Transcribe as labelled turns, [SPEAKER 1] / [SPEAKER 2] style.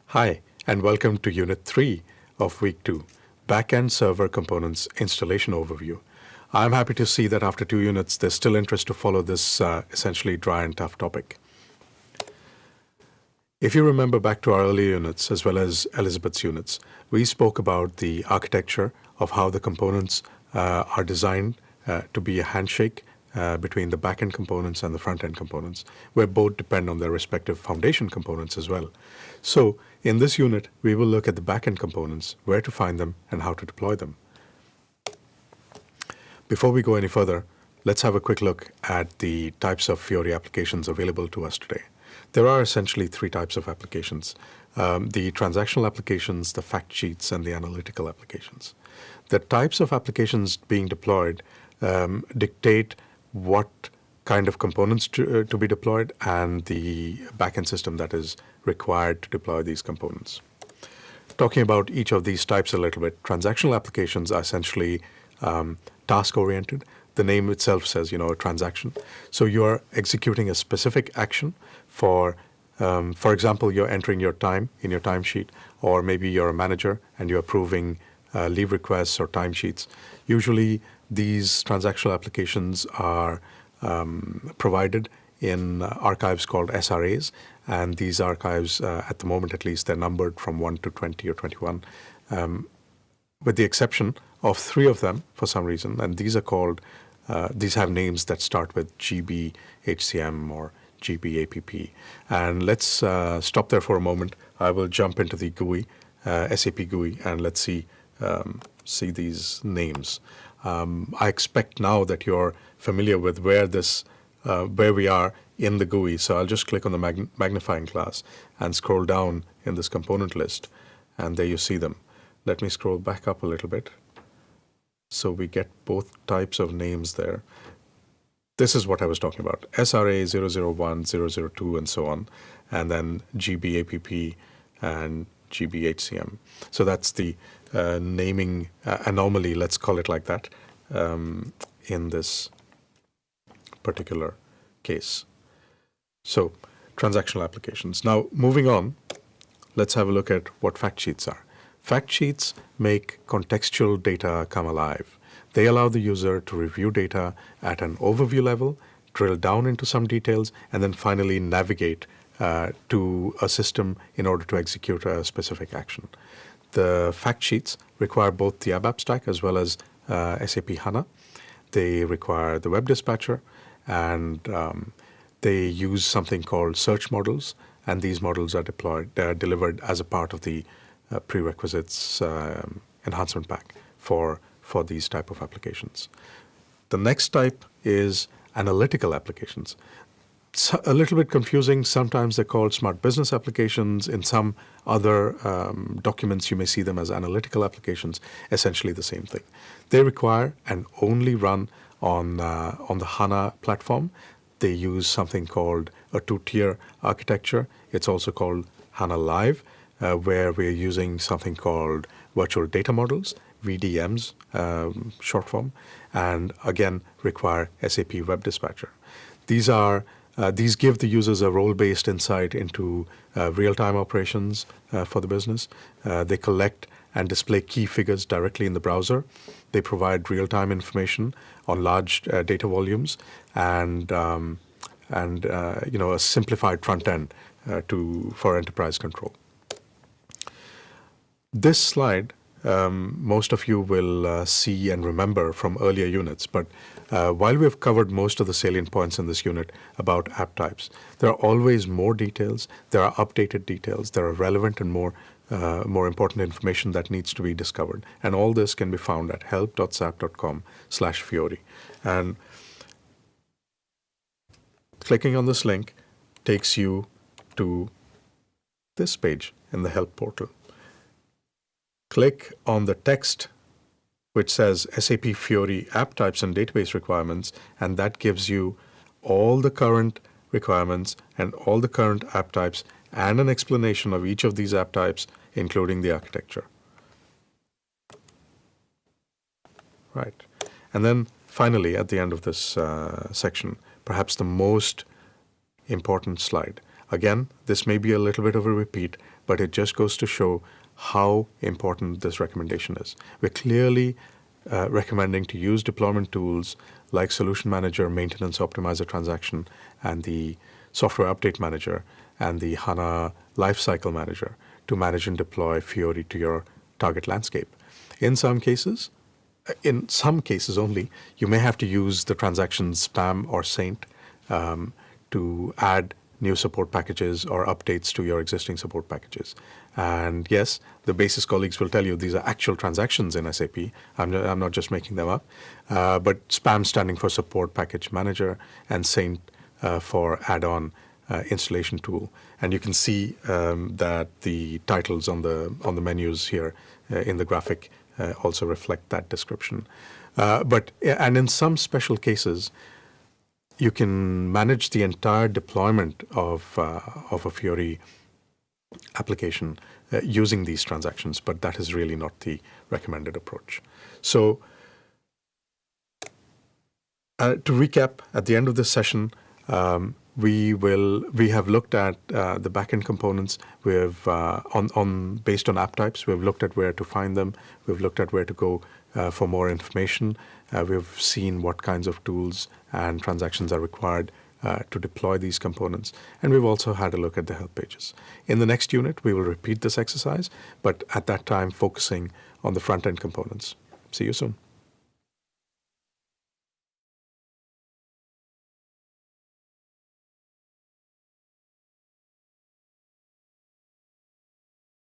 [SPEAKER 1] Hi, and welcome to Unit 3 of Week 2, Backend Server Components Installation Overview. I'm happy to see that after 2 units, there's still interest to follow this essentially dry and tough topic. If you remember back to our earlier units, as well as Elizabeth's units, we spoke about the architecture of how the components are designed to be a handshake between the backend components and the front-end components, where both depend on their respective foundation components as well. So in this unit, we will look at the backend components, where to find them, and how to deploy them. Before we go any further, let's have a quick look at the types of Fiori applications available to us today. There are essentially 3 types of applications: the transactional applications, the fact sheets, and the analytical applications. The types of applications being deployed dictate what kind of components to be deployed and the backend system that is required to deploy these components. Talking about each of these types a little bit, transactional applications are essentially task-oriented. The name itself says, a transaction. So you are executing a specific action for example, you're entering your time in your timesheet, or maybe you're a manager and you're approving leave requests or timesheets. Usually, these transactional applications are provided in archives called SRAs, and these archives, at the moment at least, they're numbered from 1 to 20 or 21, with the exception of 3 of them for some reason, and these are called, these have names that start with GB HCM or GB APP. And let's stop there for a moment. I will jump into the GUI, SAP GUI, and let's see these names. I expect now that you're familiar with where we are in the GUI. So I'll just click on the magnifying glass and scroll down in this component list, and there you see them. Let me scroll back up a little bit so we get both types of names there. This is what I was talking about: SRA 001, 002, and so on, and then GB APP and GB HCM. So that's the naming anomaly, let's call it like that, in this particular case. So transactional applications. Now, moving on, let's have a look at what fact sheets are. Fact sheets make contextual data come alive. They allow the user to review data at an overview level, drill down into some details, and then finally navigate to a system in order to execute a specific action. The fact sheets require both the ABAP stack as well as SAP HANA. They require the web dispatcher, and they use something called search models, and these models are delivered as a part of the prerequisites enhancement pack for these type of applications. The next type is analytical applications. It's a little bit confusing. Sometimes they're called smart business applications. In some other documents, you may see them as analytical applications, essentially the same thing. They require and only run on the HANA platform. They use something called a 2-tier architecture. It's also called HANA Live, where we're using something called virtual data models, VDMs, short form, and again require SAP Web Dispatcher. These give the users a role-based insight into real-time operations for the business. They collect and display key figures directly in the browser. They provide real-time information on large data volumes and a simplified front end for enterprise control. This slide, most of you will see and remember from earlier units, but while we've covered most of the salient points in this unit about app types, there are always more details, there are updated details, there are relevant and more important information that needs to be discovered. And all this can be found at help.sap.com/Fiori. And clicking on this link takes you to this page in the help portal. Click on the text which says SAP Fiori app types and database requirements, and that gives you all the current requirements and all the current app types and an explanation of each of these app types, including the architecture. Right. And then finally, at the end of this section, perhaps the most important slide. Again, this may be a little bit of a repeat, but it just goes to show how important this recommendation is. We're clearly recommending to use deployment tools like Solution Manager, Maintenance Optimizer Transaction, and the Software Update Manager, and the HANA Lifecycle Manager to manage and deploy Fiori to your target landscape. In some cases only, you may have to use the transactions SPAM or Saint to add new support packages or updates to your existing support packages. And yes, the basis colleagues will tell you these are actual transactions in SAP. I'm not just making them up. But SPAM standing for Support Package Manager, and Saint for add-on installation tool. And you can see that the titles on the menus here in the graphic also reflect that description. And in some special cases, you can manage the entire deployment of a Fiori application using these transactions, but that is really not the recommended approach. So to recap, at the end of this session, we have looked at the backend components. We have based on app types. We've looked at where to find them. We've looked at where to go for more information. We've seen what kinds of tools and transactions are required to deploy these components. And we've also had a look at the help pages. In the next unit, we will repeat this exercise, but at that time focusing on the front-end components. See you soon.